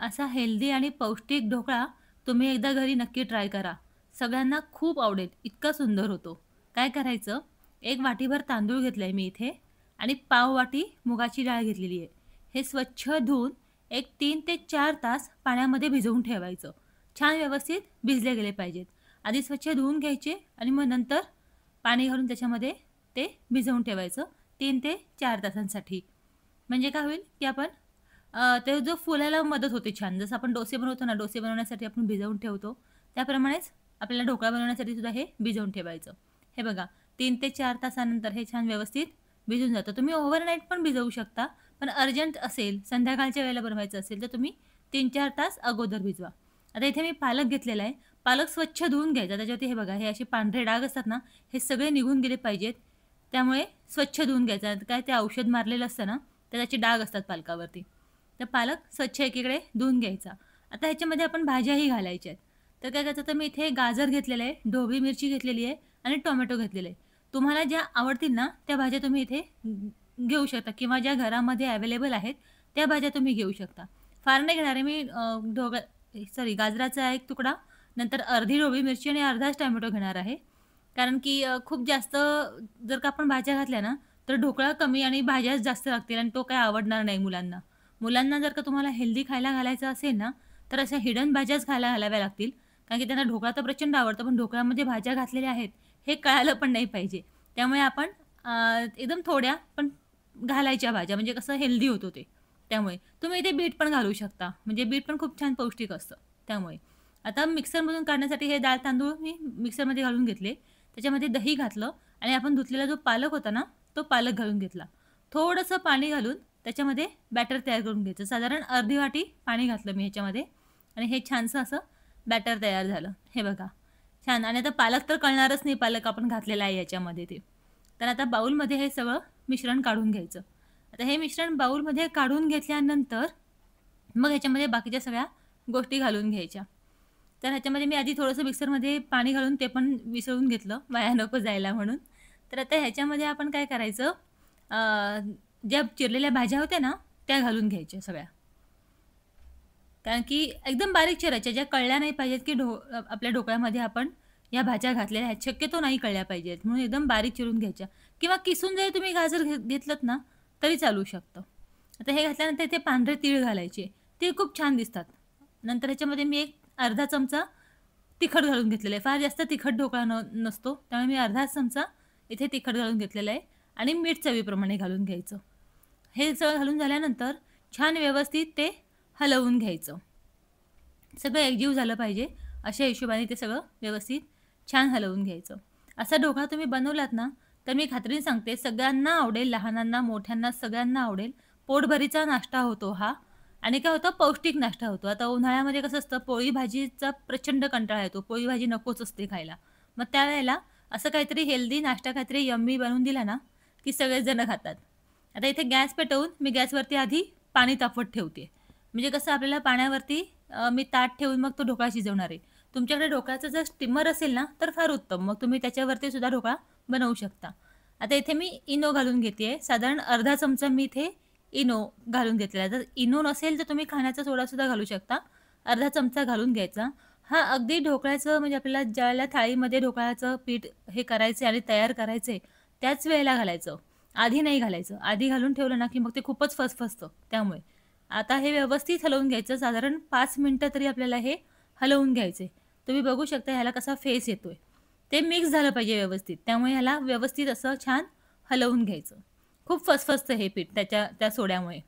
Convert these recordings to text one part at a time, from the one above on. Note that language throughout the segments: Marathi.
असा हेल्दी आणि पौष्टिक ढोकळा तुम्ही एकदा घरी नक्की ट्राय करा. सगळ्यांना खूप आवडेल, इतका सुंदर होतो. काय करायचं, एक वाटीभर तांदूळ घेतलाय मी इथे आणि पाव वाटी मुगाची डाळ घेतलेली आहे. हे स्वच्छ धुवून एक 3 ते 4 तास पाण्यामध्ये भिजवून ठेवायचं. छान व्यवस्थित भिजले गेले पाहिजेत. आधी स्वच्छ धुवून घ्यायचे आणि मग नंतर पाणी घालून त्याच्यामध्ये ते भिजवून ठेवायचं 3 ते 4 तासांसाठी. म्हणजे काय होईल, की आपण ते जो फुलायला मदत होते छान. जसं आपण डोसे बनवतो ना, डोसे बनवण्यासाठी आपण भिजवून ठेवतो, त्याप्रमाणेच आपल्याला ढोकळा बनवण्यासाठी सुद्धा हे भिजवून ठेवायचं. हे बघा 3 ते 4 तासानंतर हे छान व्यवस्थित भिजून जातं. तुम्ही ओव्हरनाईट पण भिजवू शकता, पण अर्जंट असेल, संध्याकाळच्या वेळेला बनवायचं असेल, तर तुम्ही 3-4 तास अगोदर भिजवा. आता इथे मी पालक घेतलेला आहे. पालक स्वच्छ धुवून घ्यायचा. त्याच्यावरती हे बघा, हे असे पांढरे डाग असतात ना, हे सगळे निघून गेले पाहिजेत. त्यामुळे स्वच्छ धुवून घ्यायचा. काय ते औषध मारलेलं असतं ना, तर त्याचे डाग असतात पालकावरती. तर पालक स्वच्छ एकीकडे धुवून घ्यायचा. आता ह्याच्यामध्ये आपण भाज्याही घालायच्या आहेत. तर काय करायचं, तर मी इथे गाजर घेतलेलं आहे, ढोबळी मिरची घेतलेली आहे आणि टोमॅटो घेतलेले आहे. तुम्हाला ज्या आवडतील ना, त्या भाज्या तुम्ही इथे घेऊ शकता किंवा ज्या घरामध्ये अवेलेबल आहेत, त्या भाज्या तुम्ही घेऊ शकता. फार नाही घेणार आहे मी गाजराचा एक तुकडा, नंतर अर्धी ढोबळी मिरची आणि अर्धाच टोमॅटो घेणार आहे. कारण की खूप जास्त जर का आपण भाज्या घातल्या ना, तर ढोकळा कमी आणि भाज्याच जास्त लागतील आणि तो काही आवडणार नाही मुलांना. मुलांना जर का तुम्हाला हेल्दी खायला घालायचं असेल ना, तर अशा हिडन भाज्याच खायला घालाव्या लागतील. कारण की त्यांना ढोकळा तर प्रचंड आवडतो, पण ढोकळ्यामध्ये भाज्या घातलेल्या आहेत, हे कळायला पण नाही पाहिजे. त्यामुळे आपण एकदम थोड्या पण घालायच्या भाज्या, म्हणजे कसं हेल्दी होतो ते. त्यामुळे तुम्ही इथे बीट पण घालू शकता. म्हणजे बीट पण खूप छान पौष्टिक असतं त्यामुळे. आता मिक्सरमधून काढण्यासाठी हे डाळ तांदूळ मी मिक्सरमध्ये घालून घेतले. त्याच्यामध्ये दही घातलं आणि आपण धुतलेला जो पालक होता ना, तो पालक घालून घेतला. थोडंसं पाणी घालून त्याच्यामध्ये बॅटर तयार करून घ्यायचं. साधारण अर्धी वाटी पाणी घातलं मी ह्याच्यामध्ये आणि हे छानसं असं बॅटर तयार झालं. हे बघा छान. आणि आता पालक तर कळणारच नाही, पालक आपण घातलेला आहे याच्यामध्ये ते. तर आता बाउलमध्ये हे सगळं मिश्रण काढून घ्यायचं. आता हे मिश्रण बाउलमध्ये काढून घेतल्यानंतर मग ह्याच्यामध्ये बाकीच्या सगळ्या गोष्टी घालून घ्यायच्या. तर ह्याच्यामध्ये मी आधी थोडंसं मिक्सरमध्ये पाणी घालून ते पण मिसळून घेतलं, वाया नको जायला म्हणून. तर आता ह्याच्यामध्ये आपण काय करायचं, ज्या चिरलेल्या भाज्या होत्या ना, त्या घालून घ्यायच्या सगळ्या. कारण की एकदम बारीक चिरायच्या, ज्या कळल्या नाही पाहिजेत, की आपल्या ढोकळ्यामध्ये आपण या भाज्या घातलेल्या आहेत. शक्यतो नाही कळल्या पाहिजेत, म्हणून एकदम बारीक चिरून घ्यायच्या किंवा किसून जरी तुम्ही गाजर घेतलत ना, तरी चालू शकतं. आता हे घातल्यानंतर इथे पांढरे तीळ घालायचे. ते खूप छान दिसतात. नंतर ह्याच्यामध्ये मी एक अर्धा चमचा तिखट घालून घेतलेलं आहे. फार जास्त तिखट ढोकळा नसतो. त्यामुळे मी अर्धा चमचा इथे तिखट घालून घेतलेलं आहे आणि मीठ चवीप्रमाणे घालून घ्यायचं. हे सगळं घालून झाल्यानंतर छान व्यवस्थित ते हलवून घ्यायचं. सगळं एकजीव झालं पाहिजे, अशा हिशोबाने ते सगळं व्यवस्थित छान हलवून घ्यायचं. असा ढोकळा तुम्ही बनवलात ना, तर मी खात्रीने सांगते सगळ्यांना आवडेल, लहानांना, मोठ्यांना सगळ्यांना आवडेल. पोटभरीचा नाश्ता होतो हा आणि काय होतं, पौष्टिक नाश्ता होतो. आता उन्हाळ्यामध्ये कसं असतं, पोळी भाजीचा प्रचंड कंटाळा येतो. पोळी भाजी नकोच असते खायला. मग त्यावेळेला असं काहीतरी हेल्दी नाश्ता, काहीतरी यम्मी बनवून दिला ना, की सगळेच जण खातात. आता इथे गॅस पेटवून मी गॅसवरती आधी पाणी तापवत ठेवते. म्हणजे कसं आपल्याला पाण्यावरती मी ताट ठेवून मग तो ढोकळा शिजवणार आहे. तुमच्याकडे ढोकळ्याचं जर स्टीमर असेल ना, तर फार उत्तम. मग तुम्ही त्याच्यावरती सुद्धा ढोकळा बनवू शकता. आता इथे मी इनो घालून घेते. साधारण अर्धा चमचा मी इथे इनो घालून घेतलेला आहे. जर इनो नसेल तर तुम्ही खाण्याचा सोडासुद्धा घालू शकता. अर्धा चमचा घालून घ्यायचा. हा अगदी ढोकळ्याचं, म्हणजे आपल्याला ज्यावेळेला थाळीमध्ये ढोकळ्याचं पीठ हे करायचे आणि तयार करायचे, त्याच वेळेला घालायचं. आधी नाही घालायचं. आधी घालून ठेवलं ना, की मग ते खूपच फसफसतं त्यामुळे. आता हे व्यवस्थित हलवून घ्यायचं. साधारण 5 मिनिटं तरी आपल्याला हे हलवून घ्यायचे. तुम्ही बघू शकता ह्याला कसा फेस येतोय. ते मिक्स झालं पाहिजे व्यवस्थित. त्यामुळे ह्याला व्यवस्थित असं छान हलवून घ्यायचं. खूप फसफसतं हे पीठ त्या सोड्यामुळे.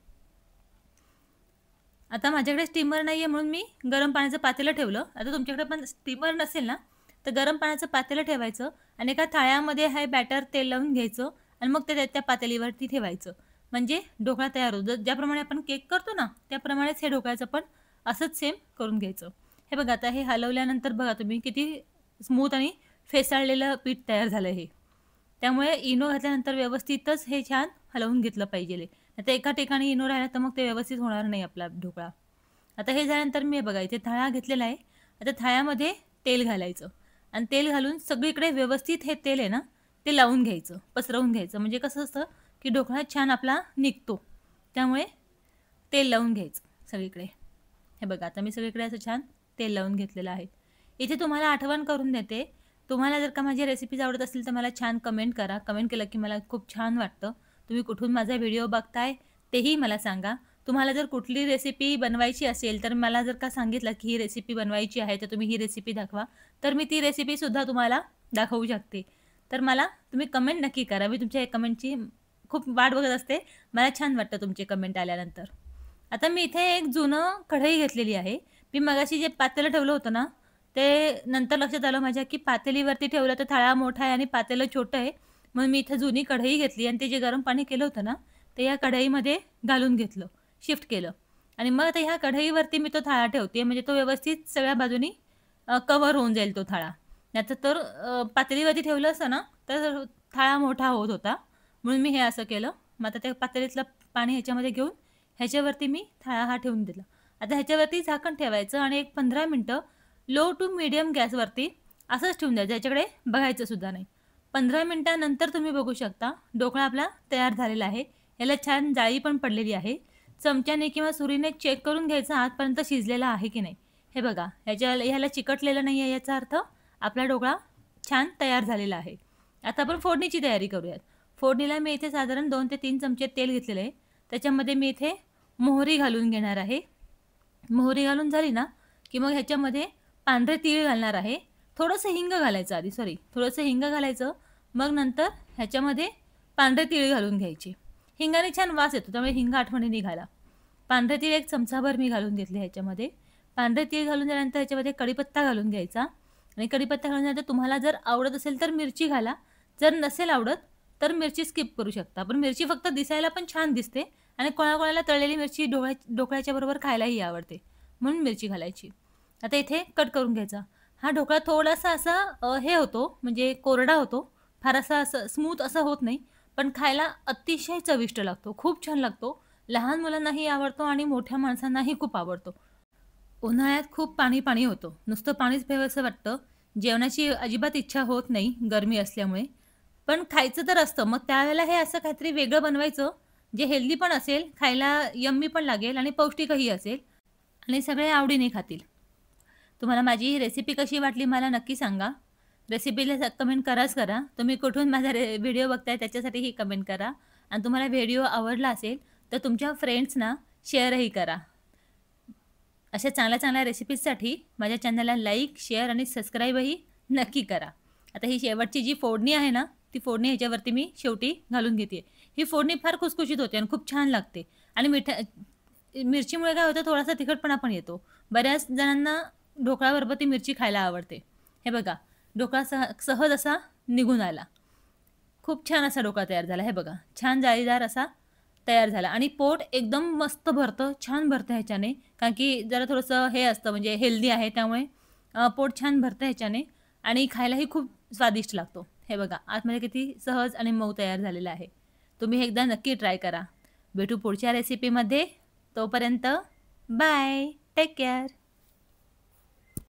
आता माझ्याकडे स्टीमर नाही आहे म्हणून मी गरम पाण्याचं पातेलं ठेवलं. आता तुमच्याकडे पण स्टीमर नसेल ना, तर गरम पाण्याचं पातेलं ठेवायचं आणि एका थाळ्यामध्ये हे बॅटर तेल लावून घ्यायचं आणि मग ते त्या पातेलीवरती ठेवायचं. म्हणजे ढोकळा तयार होतो. ज्याप्रमाणे आपण केक करतो ना, त्याप्रमाणेच हे ढोकळ्याचं पण असंच सेम करून घ्यायचं. हे बघा, आता हे हलवल्यानंतर बघा तुम्ही किती स्मूथ आणि फेसाळलेलं पीठ तयार झालं हे. त्यामुळे इनो घातल्यानंतर व्यवस्थितच हे छान हलवून घेतलं पाहिजे. आता एका ठिकाणी इनो राहिला तर मग ते व्यवस्थित होणार नाही आपला ढोकळा. आता हे झाल्यानंतर मी बघा इथे थाळा घेतलेला आहे. आता थाळ्यामध्ये तेल घालायचं आणि तेल घालून सगळीकडे व्यवस्थित हे तेल आहे ना, ते लावून घ्यायचं, पसरवून घ्यायचं. म्हणजे कसं असतं, की ढोकळा छान आपला निघतो. त्यामुळे तेल लावून घ्यायचं सगळीकडे. हे बघा आता मी सगळीकडे असं छान तेल लावून घेतलेलं आहे. इथे तुम्हाला आठवण करून देते, तुम्हाला जर का माझी रेसिपीज आवडत असतील तर मला छान कमेंट करा. कमेंट केलं की मला खूप छान वाटतं. तुम्ही कुठून माझा व्हिडिओ बघताय तेही मला सांगा. तुम्हाला जर कुठली रेसिपी बनवायची असेल तर मला जर का सांगितलं की ही रेसिपी बनवायची आहे तर तुम्ही ही रेसिपी दाखवा, तर मी ती रेसिपीसुद्धा तुम्हाला दाखवू शकते. तर मला तुम्ही कमेंट नक्की करा. मी तुमच्या कमेंटची खूप वाट बघत असते. मला छान वाटतं तुमचे कमेंट आल्यानंतर. आता मी इथे एक जुनं कढई घेतलेली आहे. मी मगाशी जे पातेलं ठेवलं होतं ना, ते नंतर लक्षात आलं माझ्या, की पातेलीवरती ठेवलं तर थाळा मोठा आहे आणि पातेलं छोटं आहे. मग मी इथे जुनी कढई घेतली आणि ते जे गरम पाणी केलं होतं ना, ते या कढईमध्ये घालून घेतलं, शिफ्ट केलं आणि मग आता ह्या कढईवरती मी तो थाळा ठेवते. म्हणजे तो व्यवस्थित सगळ्या बाजूनी कव्हर होऊन जाईल तो थाळा. नाहीतर तर पातेलीवरती ठेवलं असतं ना, तर थाळा मोठा होत होता. म्हणून मी हे असं केलं. मग आता त्या पातेलीतलं पाणी ह्याच्यामध्ये घेऊन ह्याच्यावरती मी थाळा हा ठेवून दिला. आता ह्याच्यावरती झाकण ठेवायचं आणि एक 15 मिनिटं लो टू मीडियम गॅसवरती असंच ठेवून द्यायचं. याच्याकडे बघायचं सुद्धा नाही. 15 मिनिटानंतर तुम्ही बघू शकता ढोकळा आपला तयार झालेला आहे. याला छान जाळी पण पडलेली आहे. चमच्याने किंवा सुरीने चेक करून घ्यायचं आतपर्यंत शिजलेला आहे की नाही. हे बघा ह्याला चिकटलेलं नाही आहे, याचा अर्थ आपला ढोकळा छान तयार झालेला आहे. आता आपण फोडणीची तयारी करूयात. फोडणीला मी इथे साधारण 2 ते 3 चमचे तेल घेतलेलं आहे. त्याच्यामध्ये मी इथे मोहरी घालून घेणार आहे. मोहरी घालून झाली ना, की मग ह्याच्यामध्ये पांढरे तीळ घालणार आहे. थोडंसं हिंग घालायचं आधी, थोडंसं हिंग घालायचं. मग नंतर ह्याच्यामध्ये पांढरे तीळ घालून घ्यायचे. हिंगाने छान वास येतो, त्यामुळे हिंग आठवणीने घाला. पांढरे तीळ एक चमचाभर मी घालून घेतले ह्याच्यामध्ये. पांढरे तीळ घालून झाल्यानंतर ह्याच्यामध्ये कढीपत्ता घालून घ्यायचा आणि कढीपत्ता घालून झाल्यानंतर तुम्हाला जर आवडत असेल तर मिरची घाला. जर नसेल आवडत तर मिरची स्किप करू शकता. पण मिरची फक्त दिसायला पण छान दिसते आणि कोणाकोणाला तळलेली मिरची ढोकळ्याच्या बरोबर खायलाही आवडते, म्हणून मिरची घालायची. आता इथे कट करून घ्यायचा. हा ढोकळा थोडासा असा हे होतो, म्हणजे कोरडा होतो. फार असा असं स्मूथ असा होत नाही, पण खायला अतिशय चविष्ट लागतो. खूप छान लागतो. लहान मुलांनाही आवडतो आणि मोठ्या माणसांनाही खूप आवडतो. उन्हाळ्यात खूप पाणी-पाणी होतं. नुसतं पाणीच प्यावंसं वाटतं. जेवणाची अजिबात इच्छा होत नाही गरमी असल्यामुळे. पण खायचं तर असतं. मग त्यावेळेला हे असं काहीतरी वेगळं बनवायचं, जे हेल्दी पण असेल, खायला यम्मी पण लागेल आणि पौष्टिकही असेल आणि सगळे आवडीने खातील. तुम्हाला माझी ही रेसिपी कशी वाटली मला नक्की सांगा. रेसिपीला कमेंट कराच करा. तुम्ही कुठून माझा व्हिडिओ बघताय त्याच्यासाठीही कमेंट करा आणि तुम्हाला व्हिडिओ आवडला असेल तर तुमच्या फ्रेंड्सना शेअरही करा. अशा चांगल्या-चांगल्या रेसिपीजसाठी माझ्या चॅनलला लाईक, शेअर आणि सबस्क्राईबही नक्की करा. आता ही शेवटची जी फोडणी आहे ना, ती फोडणी ह्याच्यावरती मी शेवटी घालून घेते. ही फोडणी फार खुसखुशीत होते आणि खूप छान लागते आणि मिरचीमुळे काय होतं, थोडासा तिखटपणा पण येतो. बऱ्याच जणांना ढोकळ्याबरोबर ती मिरची खायला आवडते. हे बघा, ढोकळा सहज असा निघून आला. खूप छान असा ढोकळा तयार झाला. हे बघा, छान जाळीदार असा तयार झाला आणि पोट एकदम मस्त भरतं, छान भरतं ह्याच्याने. कारण की जरा थोडंसं हे असतं, म्हणजे हेल्दी आहे त्यामुळे पोट छान भरतं ह्याच्याने आणि खायलाही खूप स्वादिष्ट लागतो. हे बघा, आतमध्ये किती सहज आणि मऊ तयार झालेला आहे. तुम्ही हे एकदा नक्की ट्राय करा. भेटू पुढच्या रेसिपीमध्ये. तोपर्यंत बाय. Take care.